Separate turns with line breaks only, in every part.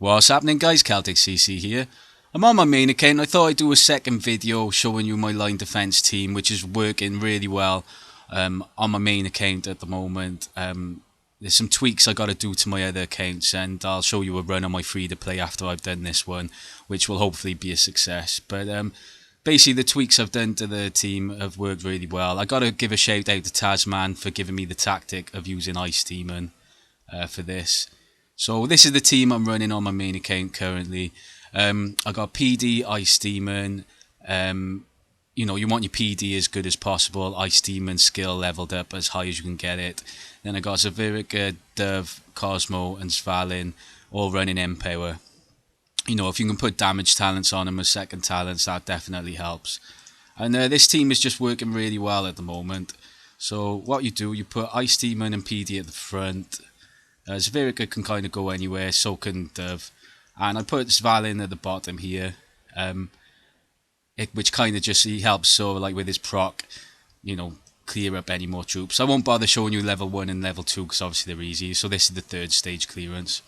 What's happening, guys? Celtic CC here. I'm on my main account. I thought I'd do a second video showing you my line defense team, which is working really well on my main account at the moment. There's some tweaks I got to do to my other accounts, and I'll show you a run on my free to play after I've done this one, which will hopefully be a success. But basically, the tweaks I've done to the team have worked really well. I got to give a shout out to Tasman for giving me the tactic of using Ice Demon for this. So this is the team I'm running on my main account currently. I got PD, Ice Demon. You want your PD as good as possible. Ice Demon skill leveled up as high as you can get it. Then I got Zavirica, Dove, Cosmo and Svalin all running Empower. If you can put damage talents on them as second talents, that definitely helps. And this team is just working really well at the moment. So what you do, you put Ice Demon and PD at the front. Zavirica can kind of go anywhere, so can Dove. And I put Svalin at the bottom here, which kind of just he helps, so like with his proc, clear up any more troops. I won't bother showing you level 1 and level 2 because obviously they're easy. So this is the third stage clearance.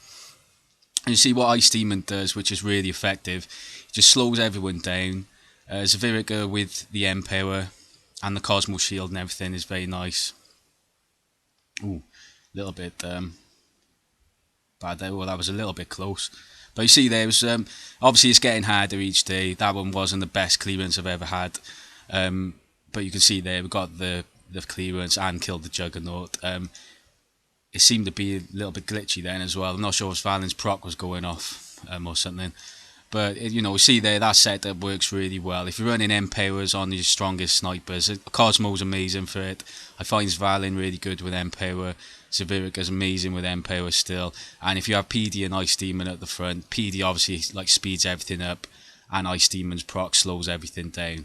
And you see what Ice Demon does, which is really effective. It just slows everyone down. Zavirica with the Empower and the Cosmo Shield and everything is very nice. Ooh, a little bit bad there. Well, that was a little bit close. But you see there was, obviously it's getting harder each day. That one wasn't the best clearance I've ever had. But you can see there, we got the clearance and killed the Juggernaut. It seemed to be a little bit glitchy then as well. I'm not sure if Valen's proc was going off or something. But, see there, that setup works really well. If you're running Empowers on your strongest snipers, Cosmo's amazing for it. I find Valen really good with Empower. Zavirica's amazing with Empower still. And if you have PD and Ice Demon at the front, PD obviously speeds everything up, and Ice Demon's proc slows everything down.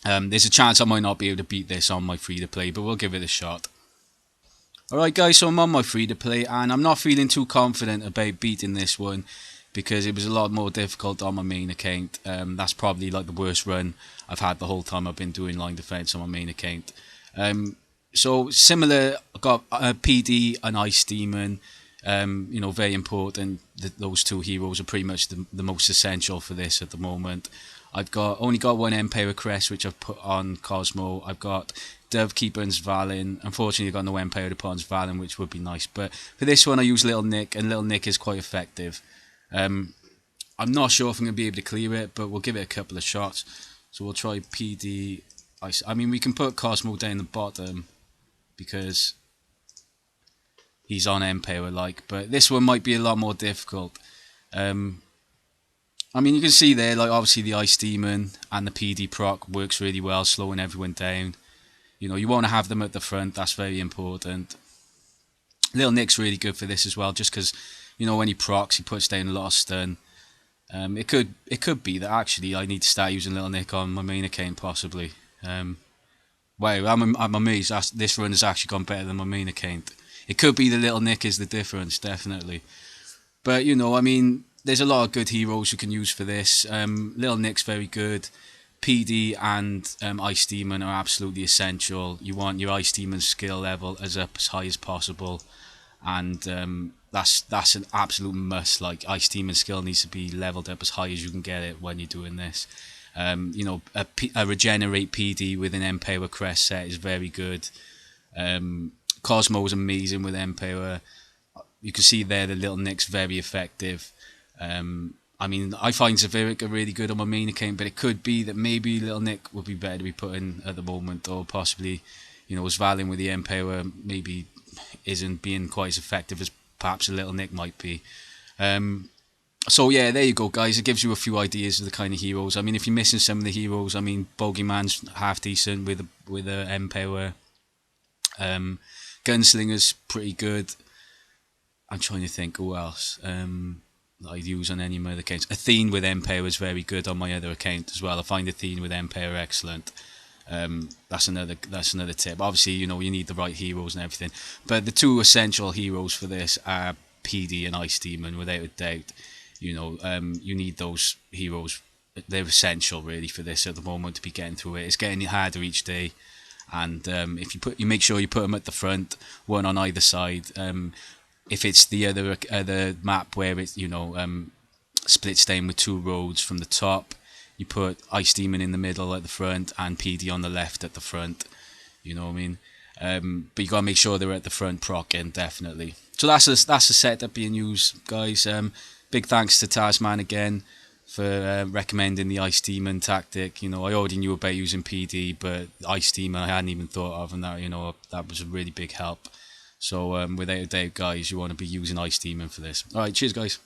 There's a chance I might not be able to beat this on my free to play, but we'll give it a shot. Alright guys, so I'm on my free to play, and I'm not feeling too confident about beating this one, because it was a lot more difficult on my main account. That's probably like the worst run I've had the whole time I've been doing line defense on my main account. So similar, I got PD and Ice Demon. Very important. Those two heroes are pretty much the most essential for this at the moment. I've only got one Empower Crest, which I've put on Cosmo. I've got Dove Keeper and Svalin. Unfortunately, I've got no Empower to put on Svalin, which would be nice. But for this one, I use Little Nick, and Little Nick is quite effective. I'm not sure if I'm going to be able to clear it, but we'll give it a couple of shots. So we'll try PD. I mean, we can put Cosmo down the bottom because he's on Empower, but this one might be a lot more difficult. I mean, you can see there, obviously the Ice Demon and the PD proc works really well, slowing everyone down. You want to have them at the front, that's very important. Little Nick's really good for this as well, just because, when he procs, he puts down a lot of stun. It could be that actually I need to start using Little Nick on my main account, possibly. Wow, I'm amazed. This run has actually gone better than my main account. It could be the Little Nick is the difference, definitely. But, I mean, there's a lot of good heroes you can use for this. Little Nick's very good. PD and Ice Demon are absolutely essential. You want your Ice Demon skill level as high as possible. And that's an absolute must. Ice Demon skill needs to be leveled up as high as you can get it when you're doing this. A Regenerate PD with an Empower Crest set is very good. Cosmo is amazing with Empower. You can see there the Little Nick's very effective. I mean, I find Zavirica really good on my main account, but it could be that maybe Little Nick would be better to be put in at the moment, or possibly, Svalin with the Empower maybe isn't being quite as effective as perhaps a Little Nick might be. So yeah, there you go, guys. It gives you a few ideas of the kind of heroes. I mean, if you're missing some of the heroes, I mean, Bogeyman's half decent with a Empower. Gunslinger's pretty good. I'm trying to think who else that I'd use on any of my other accounts. Athene with Empower is very good on my other account as well. I find Athene with Empower excellent. That's another tip. Obviously, you need the right heroes and everything. But the two essential heroes for this are PD and Ice Demon, without a doubt. You need those heroes. They're essential really for this at the moment to be getting through it. It's getting harder each day. And if you make sure you put them at the front, one on either side. If it's the other map where it's, splits down with two roads from the top, you put Ice Demon in the middle at the front and PD on the left at the front. You know what I mean? But you gotta make sure they're at the front procking, definitely. So that's a setup being used, guys. Big thanks to Tasman again for recommending the Ice Demon tactic. I already knew about using PD, but Ice Demon I hadn't even thought of, and that was a really big help. So without a doubt, guys, you want to be using Ice Demon for this. All right, cheers, guys.